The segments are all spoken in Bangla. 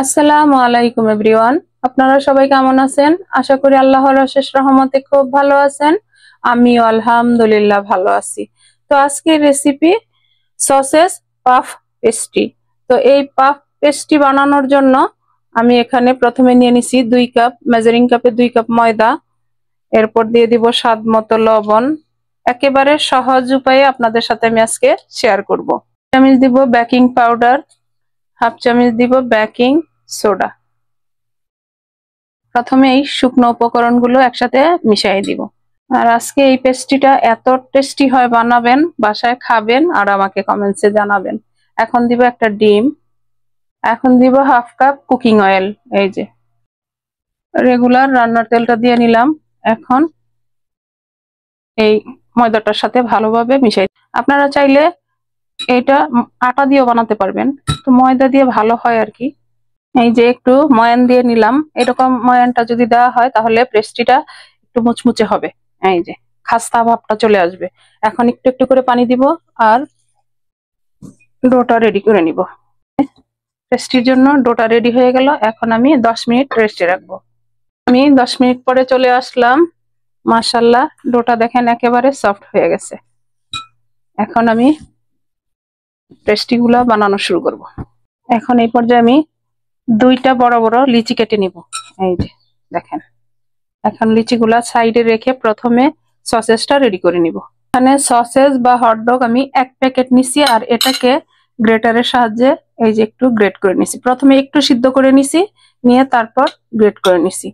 আসসালামু আলাইকুম এভরিওয়ান। আপনারা সবাই কেমন আছেন? আশা করি আল্লাহর অশেষ রহমতে খুব ভালো আছেন। আমিও আলহামদুলিল্লাহ ভালো আছি। তো আজকের রেসিপি সসেস পাফ পেস্ট্রি। তো এই পাফ পেস্ট্রি বানানোর জন্য আমি এখানে প্রথমে নিয়ে নিছি 2 কাপ, মেজারিং কাপে 2 কাপ ময়দা। এরপর দিয়ে দিব স্বাদ মতো লবণ। একেবারে সহজ উপায়ে আপনাদের সাথে আমি আজকে শেয়ার করব। চামচ দিব বেকিং পাউডার, হাফ চামচ দিব বেকিং সোডা। প্রথমে এই শুকনো উপকরণগুলো একসাথে মিশিয়ে দিব। আর আজকে এই পেস্ট্রিটা এত টেস্টি হয়, বানাবেন, বাসায় খাবেন আর আমাকে কমেন্টসে জানাবেন। এখন দিব একটা ডিম, এখন দিব হাফ কাপ কুকিং অয়েল। এই যে রেগুলার রান্নার তেলটা দিয়ে নিলাম। এখন এই ময়দাটার সাথে ভালোভাবে মিশাই। আপনারা চাইলে এটা আটা দিয়েও বানাতে পারবেন, তো ময়দা দিয়ে ভালো হয় আর কি। এই যে একটু ময়ান দিয়ে নিলাম। এরকম ময়ানটা যদি দেওয়া হয় তাহলে পেস্ট্রিটা একটু মুচমুচে হবে। এই যে খাস্তা ভাবটা চলে আসবে। এখন একটু একটু করে পানি দিব আর ডোটা রেডি করে নিব। পেস্ট্রির জন্য ডোটা রেডি হয়ে গেল। এখন আমি 10 মিনিট রেস্টে রাখবো। আমি 10 মিনিট পরে চলে আসলাম। মাশাআল্লাহ, ডোটা দেখেন একেবারে সফট হয়ে গেছে। এখন আমি পেস্ট্রি গুলা বানানো শুরু করব। এখন এই পর্যায়ে আমি 2টা বড় বড় লিচি কেটে নিব। এই যে দেখেন, এখন লিচিগুলা সাইডে রেখে প্রথমে সসেসটা রেডি করে নিব। এখানে সসেস বা হটডগ আমি 1 প্যাকেট নিছি আর এটাকে গ্রেটারের সাহায্যে এই যে একটু গ্রেট করে নিছি। প্রথমে একটু সিদ্ধ করে নিছি, নিয়ে তারপর গ্রেট করে নিছি।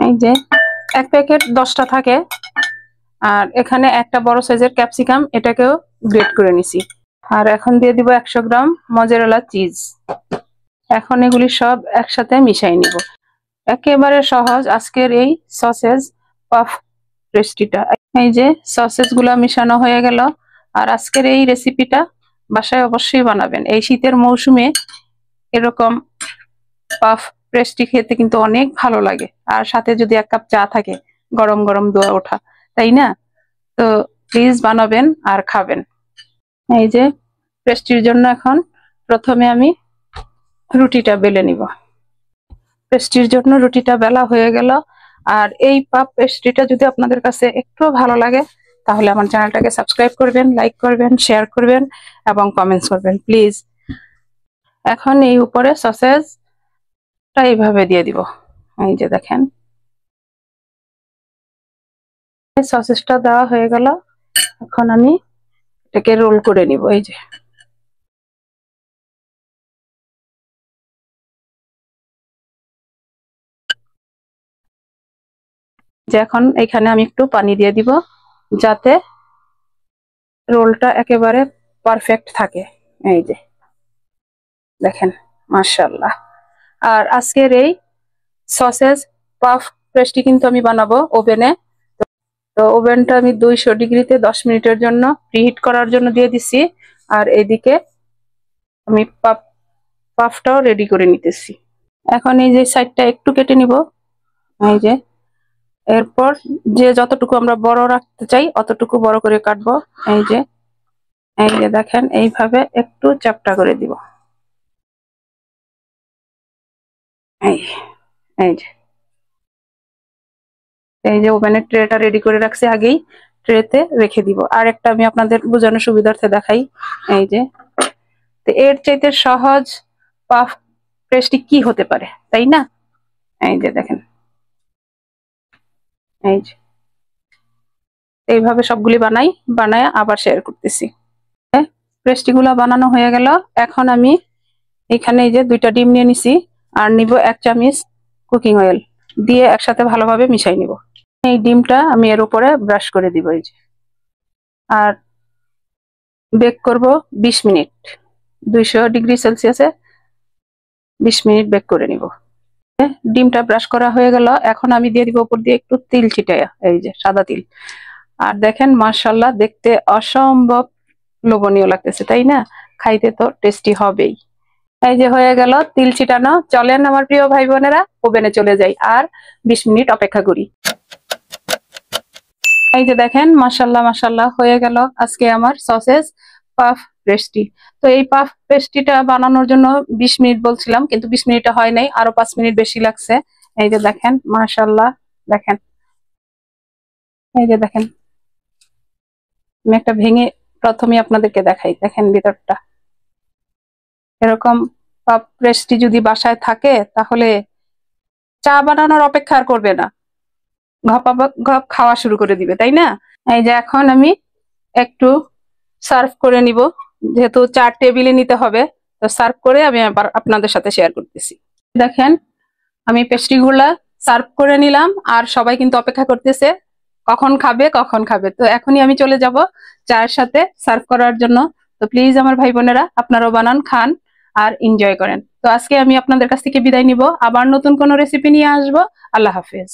এই যে 1 প্যাকেট 10টা থাকে। আর এখানে একটা বড় সাইজের ক্যাপসিকাম, এটাকেও গ্রেট করে নিছি। আর এখন দিয়ে দিব 100 গ্রাম মজারেলা চিজ। এখন এগুলি সব একসাথে মিশাই নিব। একেবারে সহজ আজকের এই সসেজ পাফ পেস্ট্রিটা। এই যে সসেজ গুলা মিশানো হয়ে গেল। আর আজকের এই রেসিপিটা বাসায় অবশ্যই বানাবেন। এই শীতের মৌসুমে এরকম পাফ পেস্ট্রি খেতে কিন্তু অনেক ভালো লাগে। আর সাথে যদি 1 কাপ চা থাকে, গরম গরম দোয়া ওঠা, তাই না? তো প্লিজ বানাবেন আর খাবেন। এই যে পেস্ট্রির জন্য এখন প্রথমে আমি রুটিটা বেলে নিব। পেস্ট্রির জন্য রুটিটা বেলা হয়ে গেল। আর এই পাফ পেস্ট্রিটা যদি আপনাদের কাছে একটু ভালো লাগে তাহলে আমার চ্যানেলটাকে সাবস্ক্রাইব করবেন, লাইক করবেন, শেয়ার করবেন এবং কমেন্টস করবেন প্লিজ। এখন এই উপরে সসেজটা এইভাবে দিয়ে দিব। এই যে দেখেন, সসেজটা দেওয়া হয়ে গেল। এখন আমি এটাকে রোল করে নিব। এই যে এখন এখানে আমি একটু পানি দিয়ে দিব যাতে রোলটা একেবারে পারফেক্ট থাকে। এই যে দেখেন, মাশাআল্লাহ। আর আজকের এই সসেজ পাফ পেস্ট্রি কিন্তু আমি বানাবো ওভেনে। তো ওভেনটা আমি 200 ডিগ্রিতে 10 মিনিটের জন্য প্রিহিট করার জন্য দিয়ে দিছি। আর এদিকে আমি পাফটাও রেডি করে নিতেছি। এখন এই যে সাইডটা একটু কেটে নিব। এই যে এরপর যে যতটুকু আমরা বড় রাখতে চাই অতটুকু বড় করে কাটবো। এই যে দেখেন, এইভাবে একটু চ্যাপ্টা করে দিব। এই এই যে ওভেনের ট্রেটা রেডি করে রাখছি, আগেই ট্রেতে রেখে দিব। আর একটা আমি আপনাদের বোঝানোর সুবিধার্থে দেখাই। এই যে তো এর চাইতে সহজ পাফ পেস্ট্রি কি হতে পারে, তাই না? এই যে দেখেন, এই যে এইভাবে সবগুলি বানায় আবার শেয়ার করতেছি। পেস্ট্রি গুলা বানানো হয়ে গেল। এখন আমি এখানে এই যে 2টা ডিম নিয়ে নিছি আর নিব 1 চামচ কুকিং অয়েল, দিয়ে একসাথে ভালোভাবে মিশাই নিব। এই ডিমটা আমি এর উপরে ব্রাশ করে দিব। এই যে আর বেক করব 20 মিনিট 200 ডিগ্রি সেলসিয়াসে 20 মিনিট বেক করে নিব। ডিমটা ব্রাশ করা হয়ে গেল। এখন আমি দিয়ে দিব উপর দিয়ে একটু তিল ছিটাইয়া, এই যে সাদা তিল। আর দেখেন মাশাআল্লাহ, দেখতে অসম্ভব লোভনীয় লাগতেছে, তাই না? খাইতে তো টেস্টি হবেই। এই যে হয়ে গেল তিল ছিটানো। চলেন আমার প্রিয় ভাই বোনেরা, ওভেনে চলে যাই আর 20 মিনিট অপেক্ষা করি। এই যে দেখেন, মাশাআল্লাহ মাশাআল্লাহ হয়ে গেল আজকে আমার সসেজ পাফ পেস্ট্রি। তো এই পাফ পেস্ট্রিটা বানানোর জন্য 20 মিনিট বলছিলাম, কিন্তু 20 মিনিট হয় নাই, আরো 5 মিনিট বেশি লাগছে। এই যে দেখেন, মাশাআল্লাহ, দেখেন, এই যে দেখেন, আমি একটা ভেঙে প্রথমে আপনাদেরকে দেখাই। দেখেন ভিতরটা এরকম। পাফ পেস্ট্রি যদি বাসায় থাকে তাহলে চা বানানোর অপেক্ষা আর করবে না, ঘপ খাওয়া শুরু করে দিবে, তাই না? এই যে এখন আমি একটু সার্ভ করে নিব, যেহেতু 4 টেবিলে নিতে হবে, তো সার্ভ করে আমি আবার আপনাদের সাথে শেয়ার করতেছি। দেখেন, আমি পেস্ট্রি গুলা সার্ভ করে নিলাম, আর সবাই কিন্তু অপেক্ষা করতেছে কখন খাবে কখন খাবে। তো এখনই আমি চলে যাব চায়ের সাথে সার্ভ করার জন্য। তো প্লিজ আমার ভাই বোনেরা, আপনারাও বানান, খান আর এনজয় করেন। তো আজকে আমি আপনাদের কাছ থেকে বিদায় নিব, আবার নতুন কোনো রেসিপি নিয়ে আসবো। আল্লাহ হাফেজ।